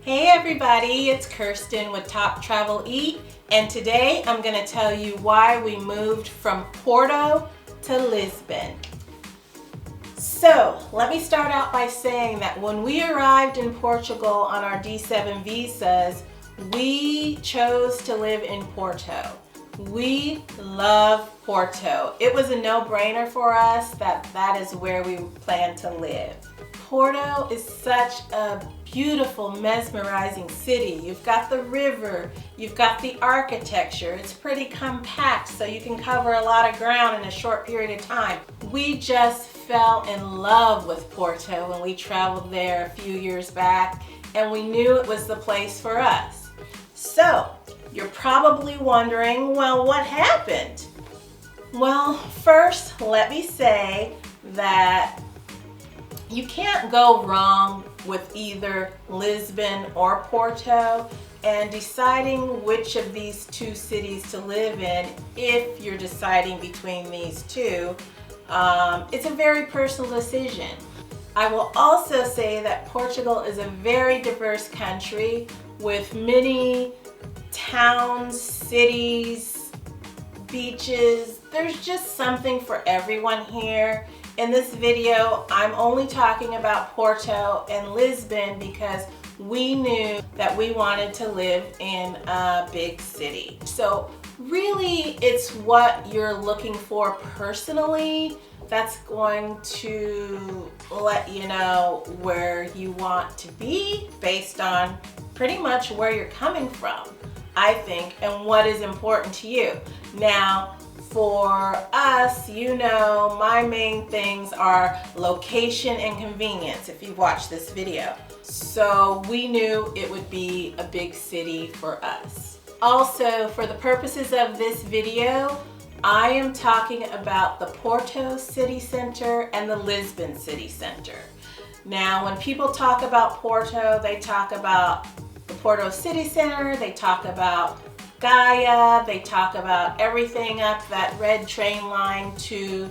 Hey everybody, it's Kirsten with Top Travel Eat, and today I'm going to tell you why we moved from Porto to Lisbon. So let me start out by saying that when we arrived in Portugal on our D7 visas, we chose to live in Porto. We love Porto. It was a no-brainer for us that is where we plan to live. Porto is such a beautiful, mesmerizing city. You've got the river, you've got the architecture. It's pretty compact, so you can cover a lot of ground in a short period of time. We just fell in love with Porto when we traveled there a few years back, and we knew it was the place for us. So, you're probably wondering, well, what happened? Well, first, let me say that you can't go wrong with either Lisbon or Porto, and deciding which of these two cities to live in, if you're deciding between these two, it's a very personal decision. I will also say that Portugal is a very diverse country with many towns, cities, beaches. There's just something for everyone here. In this video, I'm only talking about Porto and Lisbon because we knew that we wanted to live in a big city. So really, it's what you're looking for personally that's going to let you know where you want to be based on pretty much where you're coming from, I think, and what is important to you. Now, for us, you know, my main things are location and convenience, if you've watched this video. So we knew it would be a big city for us. Also, for the purposes of this video, I am talking about the Porto city center and the Lisbon city center. Now, when people talk about Porto, they talk about the Porto city center, they talk about Gaia, they talk about everything up that red train line to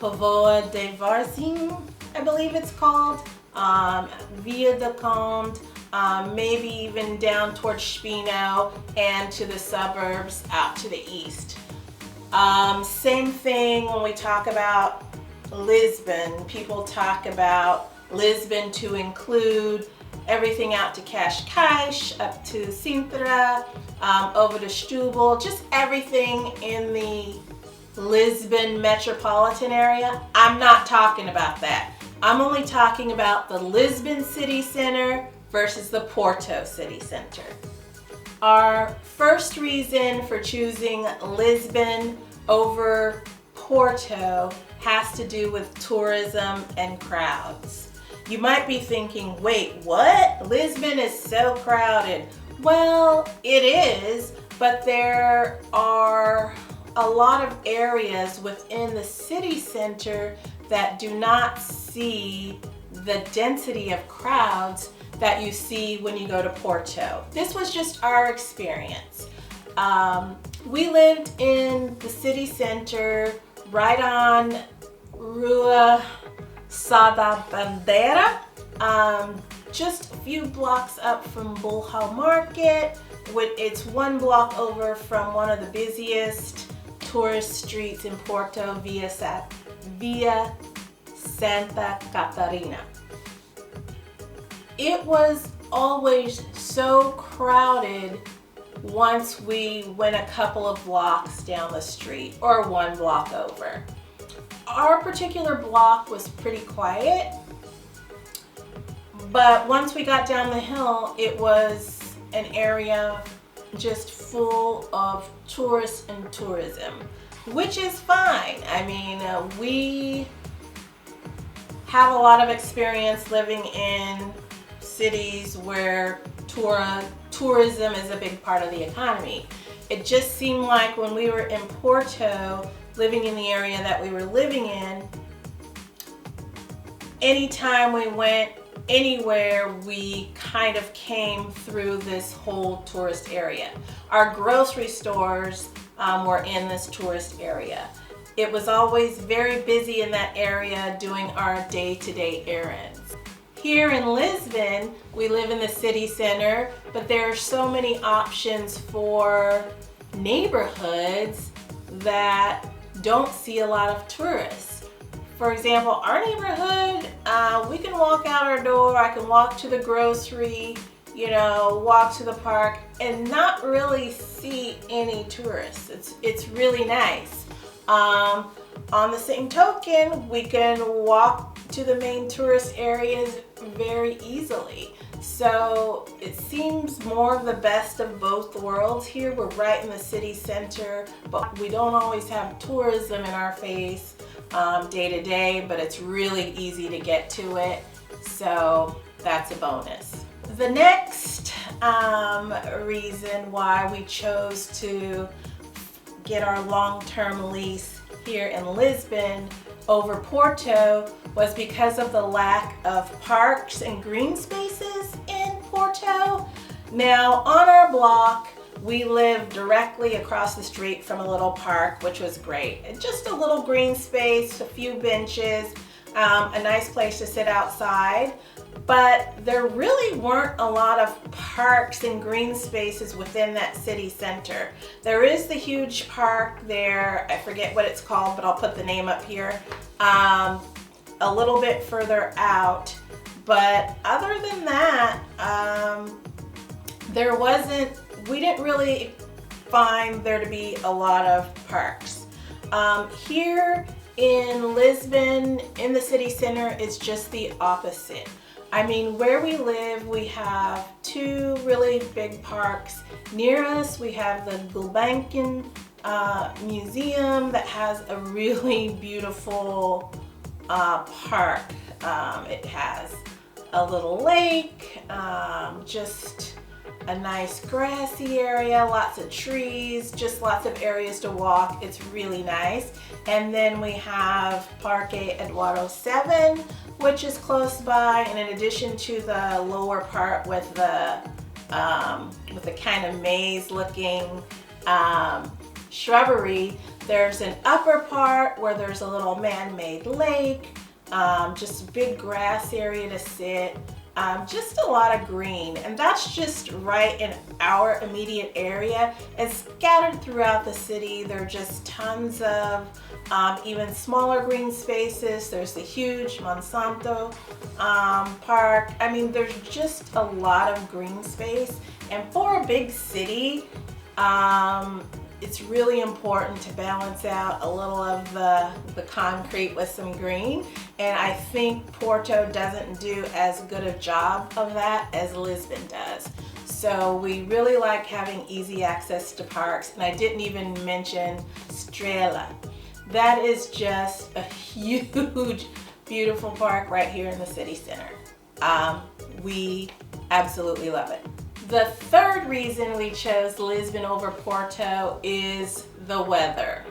Póvoa de Varzim, I believe it's called, Via de Conde, maybe even down towards Spino and to the suburbs out to the east. Same thing when we talk about Lisbon. People talk about Lisbon to include everything out to Cascais, up to Sintra, over to Setúbal, just everything in the Lisbon metropolitan area. I'm not talking about that. I'm only talking about the Lisbon city center versus the Porto city center. Our first reason for choosing Lisbon over Porto has to do with tourism and crowds. You might be thinking, wait, what? Lisbon is so crowded. Well, it is, but there are a lot of areas within the city center that do not see the density of crowds that you see when you go to Porto. This was just our experience. We lived in the city center right on Rua Sada Bandeira, just a few blocks up from Bulhau Market. It's one block over from one of the busiest tourist streets in Porto, Via Santa Catarina. It was always so crowded once we went a couple of blocks down the street or one block over. Our particular block was pretty quiet, but once we got down the hill, it was an area just full of tourists and tourism, which is fine. I mean, we have a lot of experience living in cities where tourism is a big part of the economy. It just seemed like when we were in Porto, living in the area that we were living in, anytime we went anywhere, we kind of came through this whole tourist area. Our grocery stores were in this tourist area. It was always very busy in that area doing our day-to-day errands. Here in Lisbon, we live in the city center, but there are so many options for neighborhoods that don't see a lot of tourists. For example, our neighborhood, we can walk out our door, I can walk to the grocery, walk to the park and not really see any tourists. It's really nice. On the same token, we can walk to the main tourist areas very easily. So it seems more of the best of both worlds here. We're right in the city center, but we don't always have tourism in our face day to day, but it's really easy to get to it. So that's a bonus. The next reason why we chose to get our long-term lease here in Lisbon over Porto was because of the lack of parks and green spaces in Porto. Now, on our block, we live directly across the street from a little park, which was great. Just a little green space, a few benches, a nice place to sit outside. But there really weren't a lot of parks and green spaces within that city center. There is the huge park there, I forget what it's called, but I'll put the name up here, a little bit further out. But other than that, we didn't really find there to be a lot of parks. Here in Lisbon, in the city center, it's just the opposite. I mean, where we live, we have two really big parks. Near us, we have the Gulbenkian Museum that has a really beautiful park. It has a little lake, just a nice grassy area, lots of trees, just lots of areas to walk. It's really nice. And then we have Parque Eduardo 7, which is close by, and in addition to the lower part with the kind of maze-looking shrubbery, there's an upper part where there's a little man-made lake, just a big grass area to sit. Just a lot of green, and that's just right in our immediate area. It's scattered throughout the city. There are just tons of even smaller green spaces. There's the huge Monsanto park. I mean, there's just a lot of green space, and for a big city, it's really important to balance out a little of the concrete with some green, and I think Porto doesn't do as good a job of that as Lisbon does. So we really like having easy access to parks, and I didn't even mention Strela. That is just a huge, beautiful park right here in the city center. We absolutely love it. The third reason we chose Lisbon over Porto is the weather.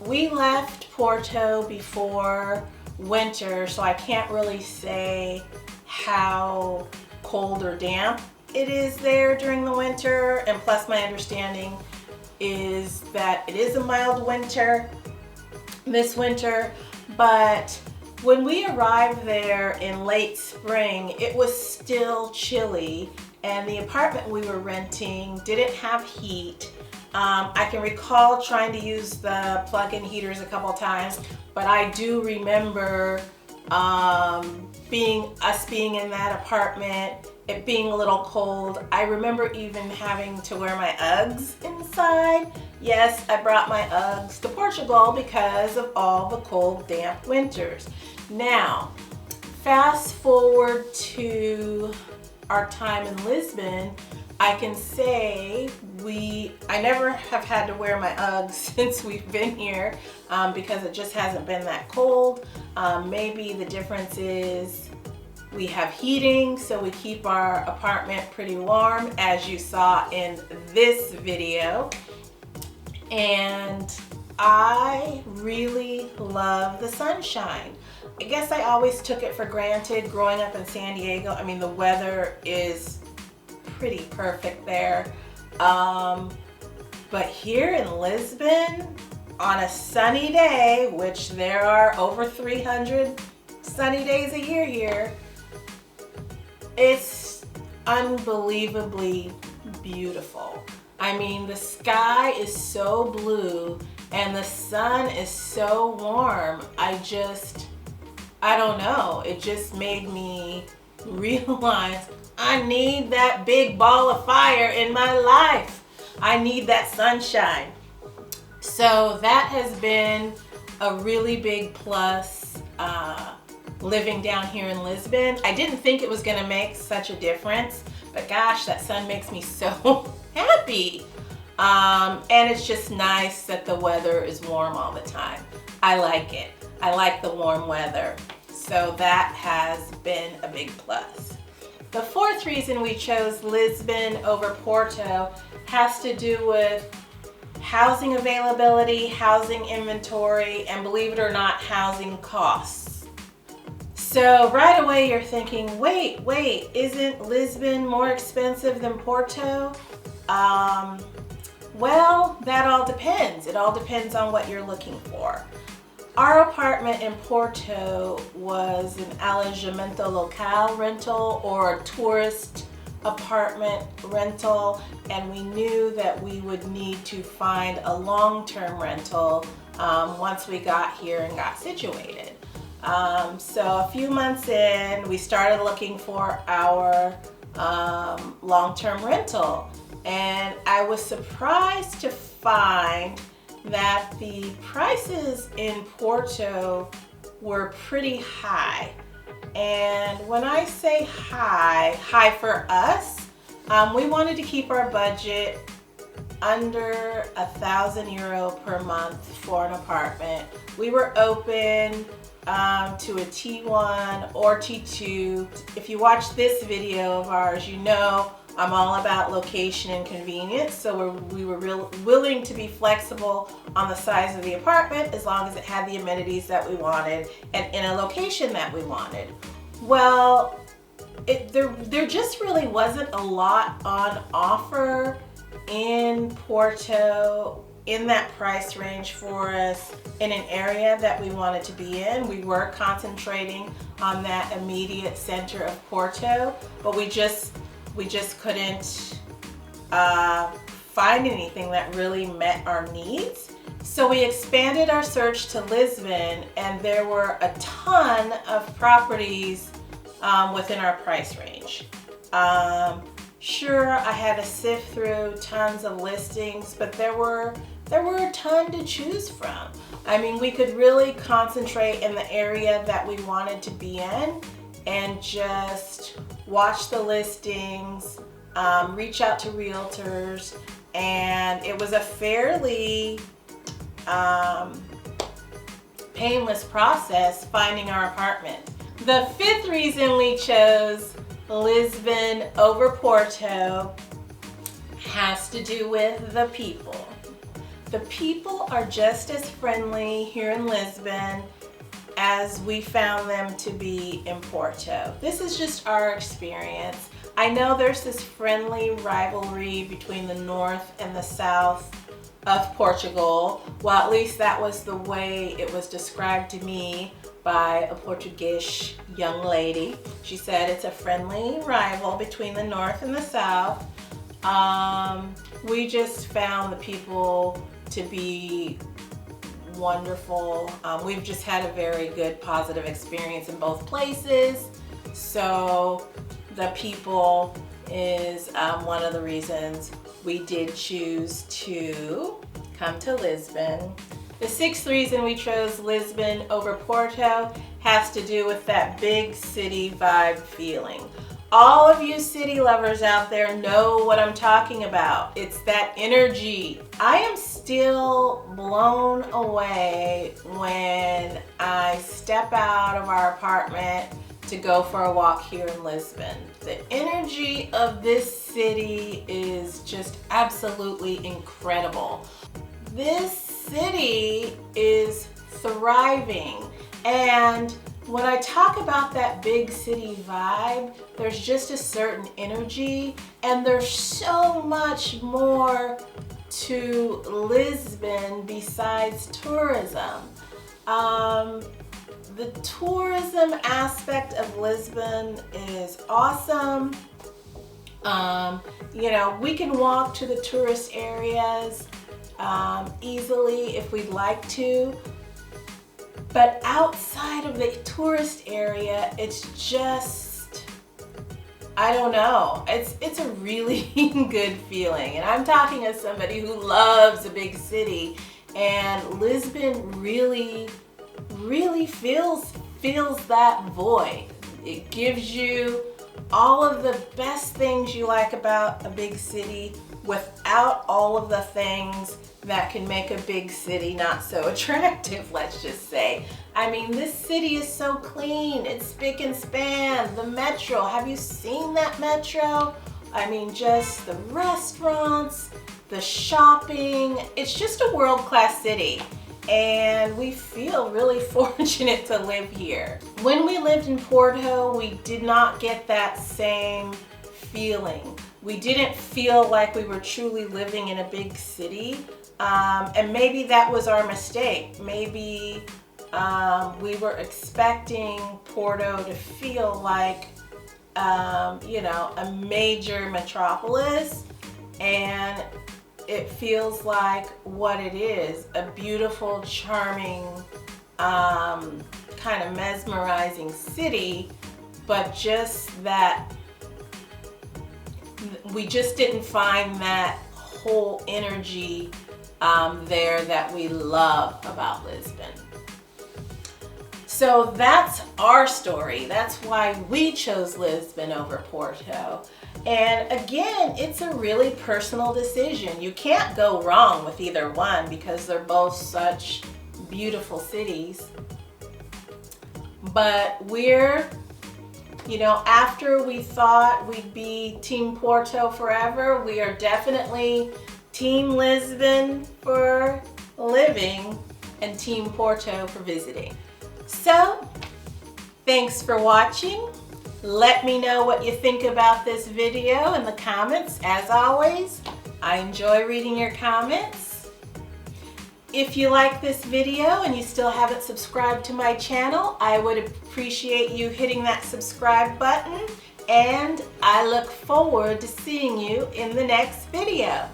We left Porto before winter, so I can't really say how cold or damp it is there during the winter, and plus my understanding is that it is a mild winter this winter, but when we arrived there in late spring, it was still chilly, and the apartment we were renting didn't have heat. I can recall trying to use the plug-in heaters a couple times, but I do remember being in that apartment, it being a little cold. I remember even having to wear my Uggs inside. Yes, I brought my Uggs to Portugal because of all the cold, damp winters. Now, fast forward to our time in Lisbon, I can say I never have had to wear my Uggs since we've been here because it just hasn't been that cold. Maybe the difference is we have heating, so we keep our apartment pretty warm, as you saw in this video. And I really love the sunshine. I guess I always took it for granted growing up in San Diego. I mean, the weather is pretty perfect there. But here in Lisbon, on a sunny day, which there are over 300 sunny days a year here, It's unbelievably beautiful. I mean, the sky is so blue and the sun is so warm. I don't know. It just made me realize I need that big ball of fire in my life. I need that sunshine. So that has been a really big plus living down here in Lisbon. I didn't think it was going to make such a difference, but gosh, that sun makes me so happy. And it's just nice that the weather is warm all the time. I like it. I like the warm weather. So that has been a big plus. The fourth reason we chose Lisbon over Porto has to do with housing availability, housing inventory, and believe it or not, housing costs. So right away you're thinking, wait, isn't Lisbon more expensive than Porto? Well, that all depends. It all depends on what you're looking for. Our apartment in Porto was an alojamento local rental, or a tourist apartment rental, and we knew that we would need to find a long-term rental once we got here and got situated. So a few months in, we started looking for our long-term rental, and I was surprised to find that the prices in Porto were pretty high. And when I say high for us, we wanted to keep our budget under €1,000 per month for an apartment. We were open to a T1 or T2. If you watch this video of ours, you know I'm all about location and convenience, so we were willing to be flexible on the size of the apartment as long as it had the amenities that we wanted and in a location that we wanted. Well, there just really wasn't a lot on offer in Porto in that price range for us in an area that we wanted to be in. We were concentrating on that immediate center of Porto, but we just couldn't find anything that really met our needs. So we expanded our search to Lisbon, and there were a ton of properties within our price range. Sure, I had to sift through tons of listings, but there were a ton to choose from. I mean, we could really concentrate in the area that we wanted to be in and just watch the listings, reach out to realtors, and it was a fairly painless process finding our apartment. The fifth reason we chose Lisbon over Porto has to do with the people. The people are just as friendly here in Lisbon as we found them to be in Porto. This is just our experience. I know there's this friendly rivalry between the north and the south of Portugal. Well, at least that was the way it was described to me by a Portuguese young lady. She said it's a friendly rival between the north and the south. We just found the people to be wonderful. We've just had a very good positive experience in both places. So the people is one of the reasons we did choose to come to Lisbon. The sixth reason we chose Lisbon over Porto has to do with that big city vibe feeling. All of you city lovers out there know what I'm talking about. It's that energy. I am still blown away when I step out of our apartment to go for a walk here in Lisbon. The energy of this city is just absolutely incredible. This city is thriving, and when I talk about that big city vibe, there's just a certain energy, and there's so much more to Lisbon besides tourism. the tourism aspect of Lisbon is awesome. You know, we can walk to the tourist areas easily if we'd like to. But outside of the tourist area, it's just, I don't know, it's a really good feeling. And I'm talking as somebody who loves a big city, and Lisbon really fills that void. It gives you all of the best things you like about a big city without all of the things that can make a big city not so attractive, let's just say. I mean, this city is so clean, it's spick and span. The metro, have you seen that metro? I mean, just the restaurants, the shopping, it's just a world-class city. And we feel really fortunate to live here. When we lived in Porto, we did not get that same feeling. We didn't feel like we were truly living in a big city. And maybe that was our mistake. Maybe we were expecting Porto to feel like, you know, a major metropolis, and it feels like what it is, a beautiful, charming, kind of mesmerizing city, but just that we just didn't find that whole energy there that we love about Lisbon. So that's our story. That's why we chose Lisbon over Porto. And again, it's a really personal decision. You can't go wrong with either one because they're both such beautiful cities. But we're, you know, after we thought we'd be Team Porto forever, we are definitely Team Lisbon for living and Team Porto for visiting. So, thanks for watching. Let me know what you think about this video in the comments. As always, I enjoy reading your comments. If you like this video and you still haven't subscribed to my channel, I would appreciate you hitting that subscribe button, and I look forward to seeing you in the next video.